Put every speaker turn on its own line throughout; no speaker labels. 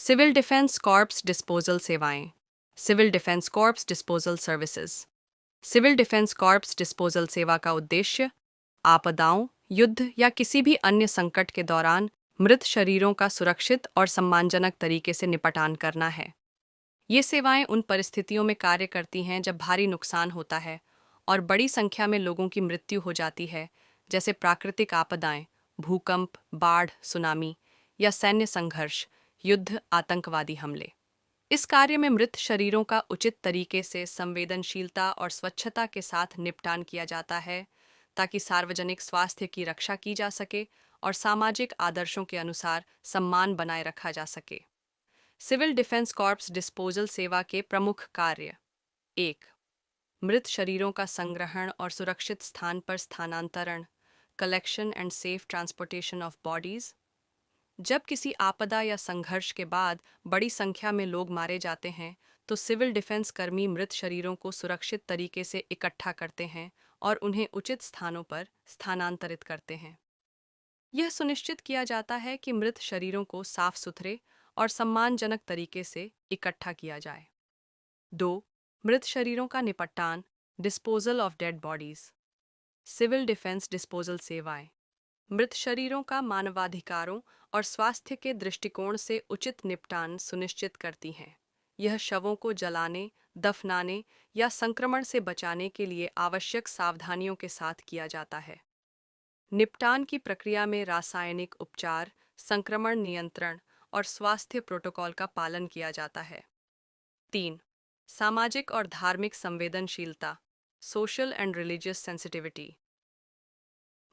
Civil defence corps disposal सेवाएं। Civil defence corps disposal services. Civil defence corps disposal सेवा का उद्देश्य आपदाओं, युद्ध या किसी भी अन्य संकट के दौरान मृत शरीरों का सुरक्षित और सम्मानजनक तरीके से निपटान करना है। ये सेवाएं उन परिस्थितियों में कार्य करती हैं जब भारी नुकसान होता है और बड़ी संख्या में लोगों की मृत्यु हो जाती है, जैसे प्राकृतिक आपदाएं, भूकंप, बाढ़, सुनामी या सैन्य संघर्ष, युद्ध, आतंकवादी हमले। इस कार्य में मृत शरीरों का उचित तरीके से संवेदनशीलता और स्वच्छता के साथ निपटान किया जाता है, ताकि सार्वजनिक स्वास्थ्य की रक्षा की जा सके और सामाजिक आदर्शों के अनुसार सम्मान बनाए रखा जा सके। सिविल डिफेंस कॉर्प्स डिस्पोजल सेवा के प्रमुख कार्य: 1. मृत शरीरों का संग्रहण और सुरक्षित स्थान पर स्थानांतरण, collection and safe transportation of bodies. जब किसी आपदा या संघर्ष के बाद बड़ी संख्या में लोग मारे जाते हैं, तो सिविल डिफेंस कर्मी मृत शरीरों को सुरक्षित तरीके से इकट्ठा करते हैं और उन्हें उचित स्थानों पर स्थानांतरित करते हैं। यह सुनिश्चित किया जाता है कि मृत शरीरों को साफ सुथरे और सम्मानजनक तरीके से इकट्ठा किया जाए। 2. मृत शरीरों का निपटान, disposal of dead bodies. Civil defence disposal सेवाएं मृत शरीरों का मानवाधिकारों और स्वास्थ्य के दृष्टिकोण से उचित निपटान सुनिश्चित करती हैं। यह शवों को जलाने, दफनाने या संक्रमण से बचाने के लिए आवश्यक सावधानियों के साथ किया जाता है। निपटान की प्रक्रिया में रासायनिक उपचार, संक्रमण नियंत्रण और स्वास्थ्य प्रोटोकॉल का पालन किया जाता है। 3. सामाजिक और धार्मिक संवेदनशीलता, सोशल एंड रिलीजियस सेंसिटिविटी।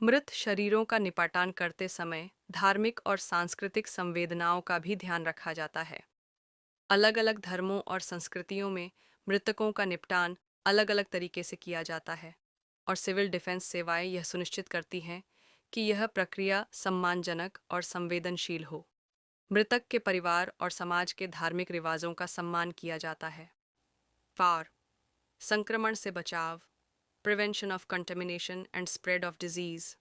मृत शरीरों का निपटान करते समय धार्मिक और सांस्कृतिक संवेदनाओं का भी ध्यान रखा जाता है। अलग अलग धर्मों और संस्कृतियों में मृतकों का निपटान अलग अलग तरीके से किया जाता है, और सिविल डिफेंस सेवाएं यह सुनिश्चित करती हैं कि यह प्रक्रिया सम्मानजनक और संवेदनशील हो। मृतक के परिवार और समाज के धार्मिक रिवाजों का सम्मान किया जाता है। 4. संक्रमण से बचाव, prevention of contamination and spread of disease.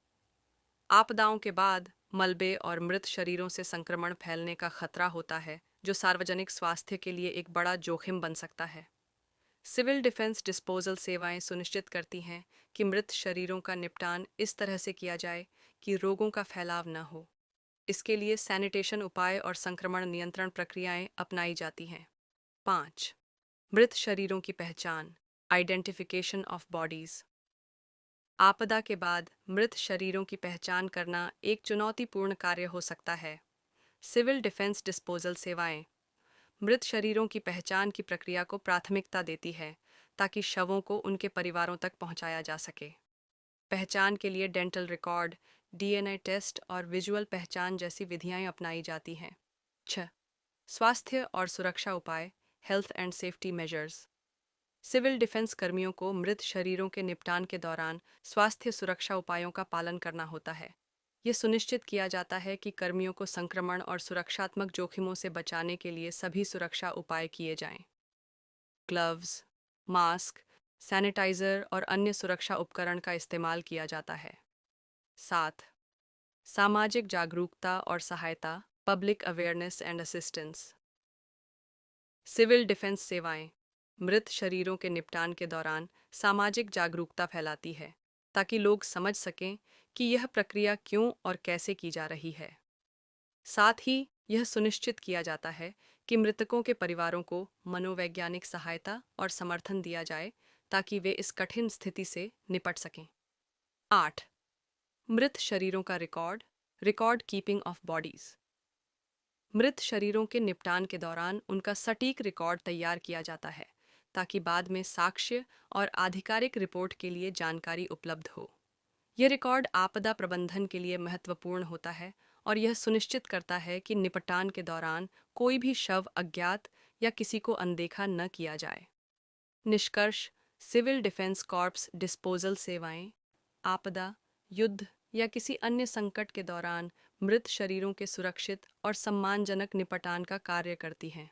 आपदाओं के बाद मलबे और मृत शरीरों से संक्रमण फैलने का खतरा होता है, जो सार्वजनिक स्वास्थ्य के लिए एक बड़ा जोखिम बन सकता है। सिविल डिफेंस डिस्पोजल सेवाएं सुनिश्चित करती हैं कि मृत शरीरों का निपटान इस तरह से किया जाए कि रोगों का फैलाव न हो। इसके लिए सैनिटेशन उपाय और संक्रमण नियंत्रण प्रक्रियाएं अपनाई जाती हैं। 5. मृत शरीरों की पहचान, आइडेंटिफिकेशन ऑफ बॉडीज। आपदा के बाद मृत शरीरों की पहचान करना एक चुनौतीपूर्ण कार्य हो सकता है। सिविल डिफेंस डिस्पोजल सेवाएं मृत शरीरों की पहचान की प्रक्रिया को प्राथमिकता देती है, ताकि शवों को उनके परिवारों तक पहुंचाया जा सके। पहचान के लिए डेंटल रिकॉर्ड, डीएनए टेस्ट और विजुअल पहचान जैसी विधियां अपनाई जाती हैं। 6. स्वास्थ्य और सुरक्षा उपाय, health and safety measures. Civil defence कर्मियों को मृत शरीरों के निपटान के दौरान स्वास्थ्य सुरक्षा उपायों का पालन करना होता है। ये सुनिश्चित किया जाता है कि कर्मियों को संक्रमण और सुरक्षात्मक जोखिमों से बचाने के लिए सभी सुरक्षा उपाय किए जाएं। ग्लव्स, मास्क, सैनिटाइजर और अन्य सुरक्षा उपकरण का इस्तेमाल किया जाता है। 7. सामाजिक जागरूकता और सहायता, public awareness and assistance. Civil defence सेवाएं मृत शरीरों के निपटान के दौरान सामाजिक जागरूकता फैलाती है, ताकि लोग समझ सकें कि यह प्रक्रिया क्यों और कैसे की जा रही है। साथ ही यह सुनिश्चित किया जाता है कि मृतकों के परिवारों को मनोवैज्ञानिक सहायता और समर्थन दिया जाए, ताकि वे इस कठिन स्थिति से निपट सकें। 8. मृत शरीरों का record, record keeping of bodies. मृत शरीरों के निपटान के दौरान उनका सटीक रिकॉर्ड तैयार किया जाता है, ताकि बाद में साक्ष्य और आधिकारिक रिपोर्ट के लिए जानकारी उपलब्ध हो। यह रिकॉर्ड आपदा प्रबंधन के लिए महत्वपूर्ण होता है और यह सुनिश्चित करता है कि निपटान के दौरान कोई भी शव अज्ञात या किसी को अनदेखा न किया जाए। निष्कर्ष: सिविल डिफेंस कॉर्प्स डिस्पोजल सेवाएं आपदा, युद्ध या किसी अन्य संकट के दौरान मृत शरीरों के सुरक्षित और सम्मानजनक निपटान का कार्य करती हैं।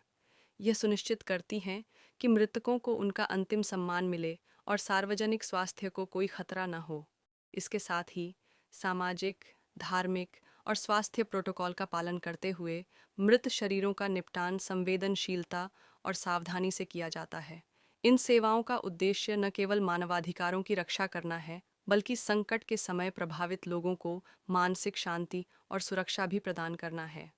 यह सुनिश्चित करती हैं कि मृतकों को उनका अंतिम सम्मान मिले और सार्वजनिक स्वास्थ्य को कोई खतरा न हो। इसके साथ ही सामाजिक, धार्मिक और स्वास्थ्य प्रोटोकॉल का पालन करते हुए मृत शरीरों का निपटान संवेदनशीलता और सावधानी से किया जाता है। इन सेवाओं का उद्देश्य न केवल मानवाधिकारों की रक्षा करना है, बल्कि संकट के समय प्रभावित लोगों को मानसिक शांति और सुरक्षा भी प्रदान करना है।